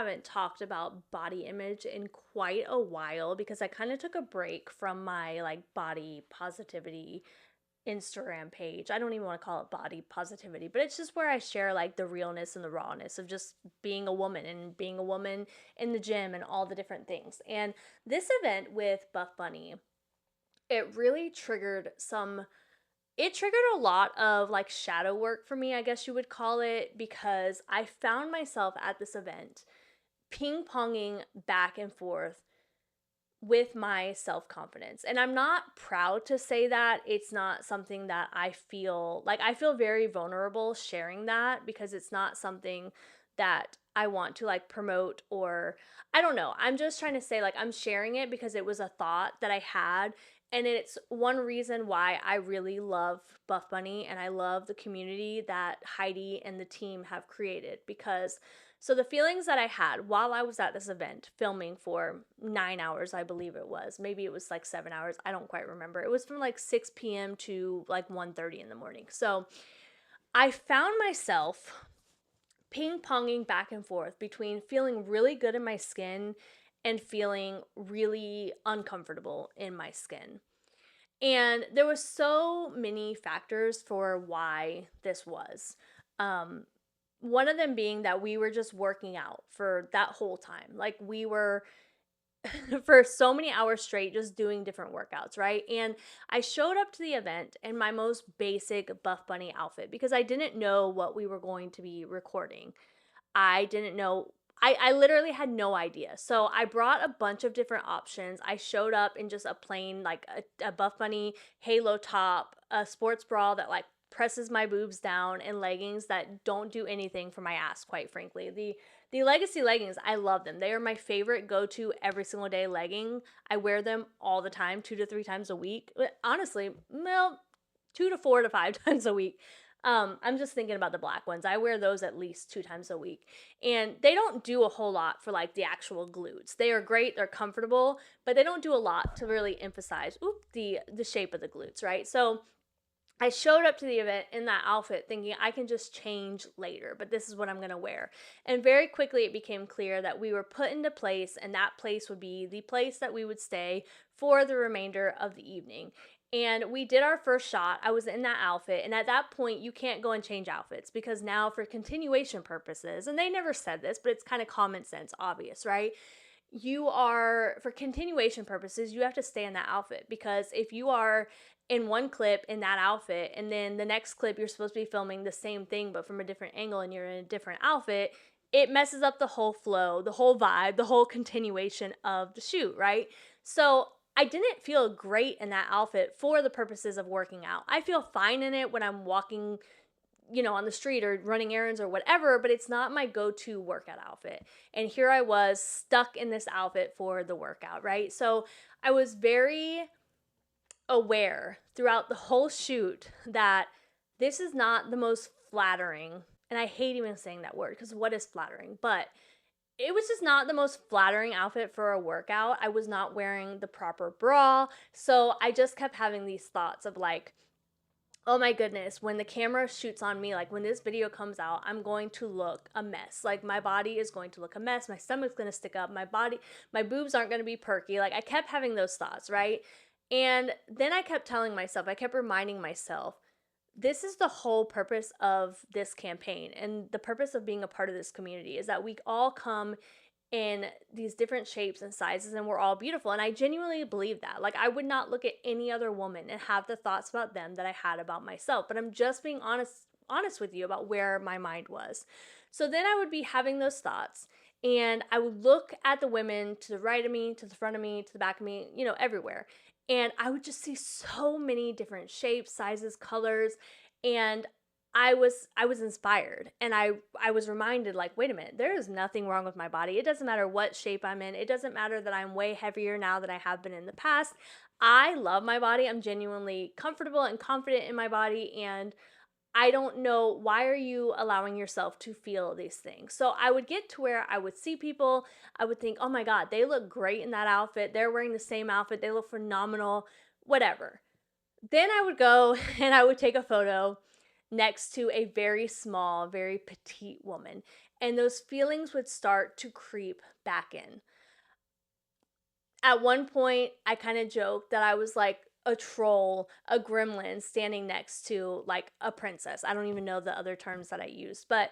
haven't talked about body image in quite a while because I kind of took a break from my like body positivity Instagram page. I don't even want to call it body positivity, but it's just where I share like the realness and the rawness of just being a woman and being a woman in the gym and all the different things. And this event with Buff Bunny, it really triggered a lot of like shadow work for me, I guess you would call it, because I found myself at this event ping ponging back and forth with my self confidence. And I'm not proud to say that. It's not something that I feel very vulnerable sharing that because it's not something that I want to like promote, or I don't know. I'm just trying to say like I'm sharing it because it was a thought that I had, and it's one reason why I really love Buff Bunny and I love the community that Heidi and the team have created. Because so the feelings that I had while I was at this event filming for 9 hours, I believe it was. Maybe it was like 7 hours. I don't quite remember. It was from like 6 p.m. to like 1:30 in the morning. So I found myself ping ponging back and forth between feeling really good in my skin and feeling really uncomfortable in my skin. And there was so many factors for why this was. Um, One of them being that we were just working out for that whole time. Like we were for so many hours straight just doing different workouts, right? And I showed up to the event in my most basic Buff Bunny outfit because I didn't know what we were going to be recording. I didn't know. I literally had no idea. So I brought a bunch of different options. I showed up in just a plain, like a Buff Bunny halo top, a sports bra that like presses my boobs down, and leggings that don't do anything for my ass, quite frankly. The legacy leggings, I love them. They are my favorite go-to every single day legging. I wear them all the time, 2 to 3 times a week. Honestly, well, 2 to 4 to 5 times a week. I'm just thinking about the black ones. I wear those at least 2 times a week. And they don't do a whole lot for like the actual glutes. They are great, they're comfortable, but they don't do a lot to really emphasize the shape of the glutes, right? So I showed up to the event in that outfit thinking I can just change later, but this is what I'm going to wear. And very quickly it became clear that we were put into place, and that place would be the place that we would stay for the remainder of the evening. And we did our first shot. I was in that outfit, and at that point you can't go and change outfits because now for continuation purposes, and they never said this, but it's kind of common sense, obvious, right? For continuation purposes, you have to stay in that outfit, because if you are in one clip in that outfit and then the next clip you're supposed to be filming the same thing but from a different angle and you're in a different outfit, it messes up the whole flow, the whole vibe, the whole continuation of the shoot, right? So I didn't feel great in that outfit for the purposes of working out. I feel fine in it when I'm walking, on the street or running errands or whatever, but it's not my go-to workout outfit. And here I was stuck in this outfit for the workout, right? So I was very aware throughout the whole shoot that this is not the most flattering, and I hate even saying that word because what is flattering? But it was just not the most flattering outfit for a workout. I was not wearing the proper bra. So I just kept having these thoughts of like, oh my goodness, when the camera shoots on me, like when this video comes out, I'm going to look a mess. Like my body is going to look a mess. My stomach's going to stick up. My boobs aren't going to be perky. Like I kept having those thoughts, right? And then I kept telling myself, I kept reminding myself, this is the whole purpose of this campaign and the purpose of being a part of this community is that we all come in these different shapes and sizes and we're all beautiful. And I genuinely believe that. Like I would not look at any other woman and have the thoughts about them that I had about myself, but I'm just being honest with you about where my mind was. So then I would be having those thoughts, and I would look at the women to the right of me, to the front of me, to the back of me, everywhere. And I would just see so many different shapes, sizes, colors, and I was inspired, and I was reminded, like, wait a minute, there is nothing wrong with my body. It doesn't matter what shape I'm in. It doesn't matter that I'm way heavier now than I have been in the past. I love my body. I'm genuinely comfortable and confident in my body, and I don't know, why are you allowing yourself to feel these things? So I would get to where I would see people, I would think, oh my God, they look great in that outfit. They're wearing the same outfit. They look phenomenal, whatever. Then I would go and I would take a photo. next to a very small, very petite woman. And those feelings would start to creep back in. At one point, I kind of joked that I was like a troll, a gremlin standing next to like a princess. I don't even know the other terms that I used, but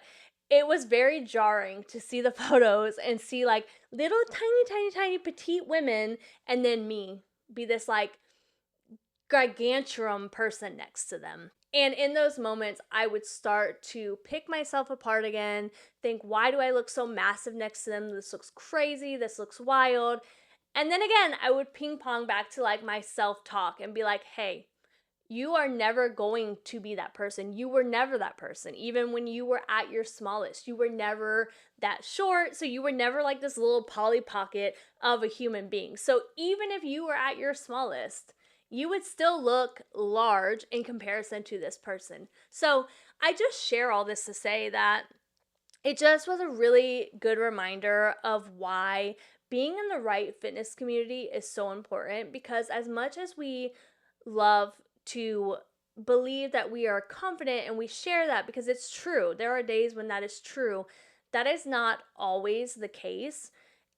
it was very jarring to see the photos and see like little tiny petite women, and then me be this like gargantuan person next to them. And in those moments, I would start to pick myself apart again, think, why do I look so massive next to them? This looks crazy. This looks wild. And then again, I would ping pong back to like my self-talk and be like, hey, you are never going to be that person. You were never that person. Even when you were at your smallest, you were never that short. So you were never like this little Polly Pocket of a human being. So even if you were at your smallest, you would still look large in comparison to this person. So I just share all this to say that it just was a really good reminder of why being in the right fitness community is so important, because as much as we love to believe that we are confident and we share that because it's true, there are days when that is true, that is not always the case.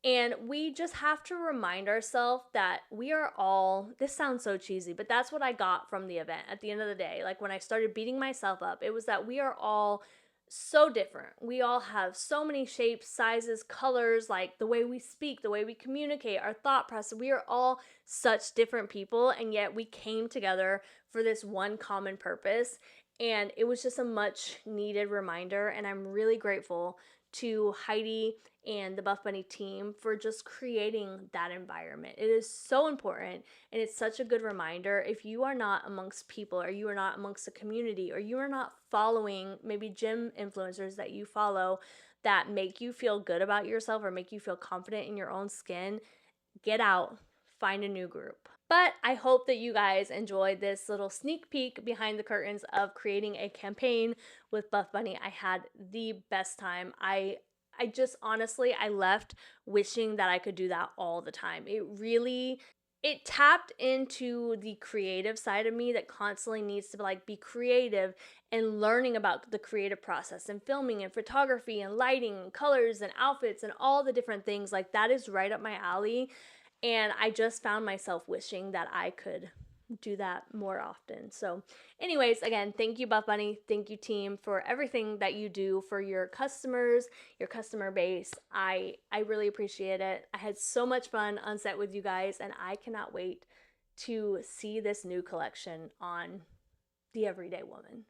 And we just have to remind ourselves that we are all, this sounds so cheesy, but that's what I got from the event at the end of the day. Like when I started beating myself up, it was that we are all so different. We all have so many shapes, sizes, colors, like the way we speak, the way we communicate, our thought process. We are all such different people, and yet we came together for this one common purpose. And it was just a much needed reminder. And I'm really grateful to Heidi and the Buffbunny team for just creating that environment. It is so important, and it's such a good reminder. If you are not amongst people, or you are not amongst a community, or you are not following maybe gym influencers that you follow that make you feel good about yourself or make you feel confident in your own skin, get out, find a new group. But I hope that you guys enjoyed this little sneak peek behind the curtains of creating a campaign with Buffbunny. I had the best time. I just honestly, I left wishing that I could do that all the time. It tapped into the creative side of me that constantly needs to like be creative and learning about the creative process and filming and photography and lighting and colors and outfits and all the different things. Like that is right up my alley. And I just found myself wishing that I could do that more often. So anyways, again, thank you, Buffbunny. Thank you, team, for everything that you do for your customers, your customer base. I really appreciate it. I had so much fun on set with you guys, and I cannot wait to see this new collection on the Everyday Woman.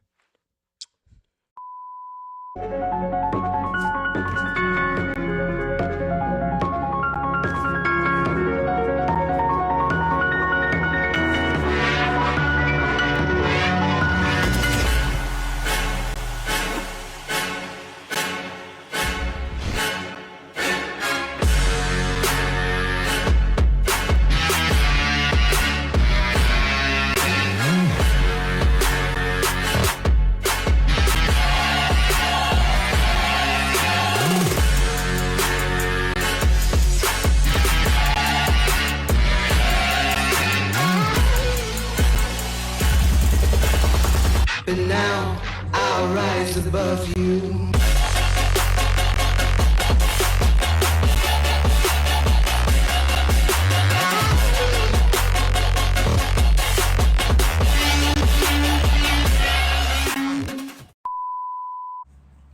But now I'll rise above you.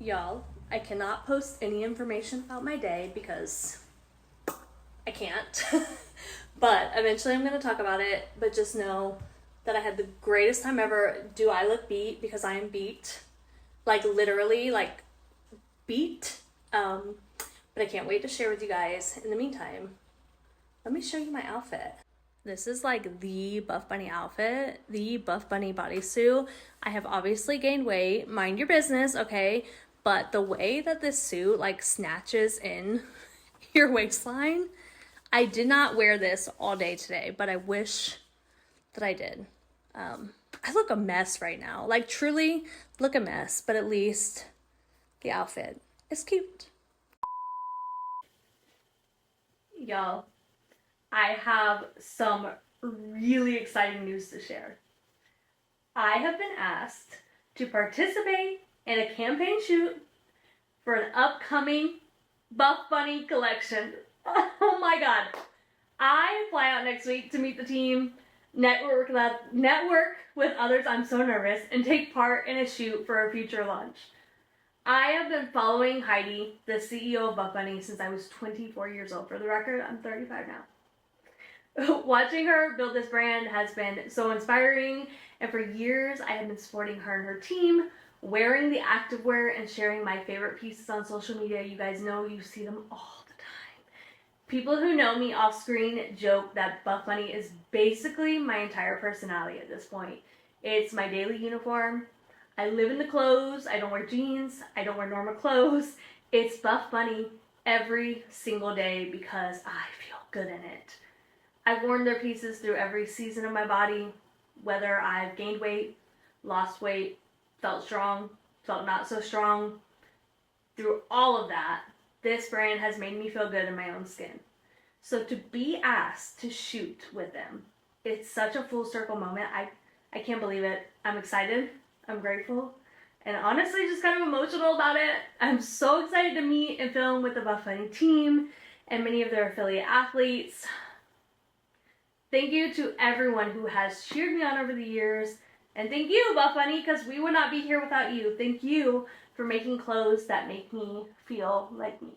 Y'all, I cannot post any information about my day because I can't. But eventually I'm going to talk about it, but just know that I had the greatest time ever. Do I look beat? Because I am beat. Like literally, like beat. But I can't wait to share with you guys. In the meantime, let me show you my outfit. This is like the Buffbunny outfit, the Buffbunny bodysuit. I have obviously gained weight. Mind your business, okay? But the way that this suit like snatches in your waistline, I did not wear this all day today, but I wish that I did. I look a mess right now. Like truly look a mess, but at least the outfit is cute. Y'all, I have some really exciting news to share. I have been asked to participate in a campaign shoot for an upcoming Buffbunny collection. Oh my god. I fly out next week to meet the team, network with others, I'm so nervous, and take part in a shoot for a future launch. I have been following Heidi, the CEO of Buffbunny, since I was 24 years old. For the record, I'm 35 now. Watching her build this brand has been so inspiring, and for years I have been supporting her and her team, wearing the activewear and sharing my favorite pieces on social media. You guys know, you see them all the time. People who know me off screen joke that Buffbunny is basically my entire personality at this point. It's my daily uniform. I live in the clothes. I don't wear jeans. I don't wear normal clothes. It's Buffbunny every single day because I feel good in it. I've worn their pieces through every season of my body, whether I've gained weight, lost weight, felt strong, felt not so strong. Through all of that, this brand has made me feel good in my own skin. So to be asked to shoot with them, it's such a full circle moment. I can't believe it. I'm excited. I'm grateful. And honestly, just kind of emotional about it. I'm so excited to meet and film with the Buffbunny team and many of their affiliate athletes. Thank you to everyone who has cheered me on over the years. And thank you, Buffbunny, because we would not be here without you. Thank you for making clothes that make me feel like me.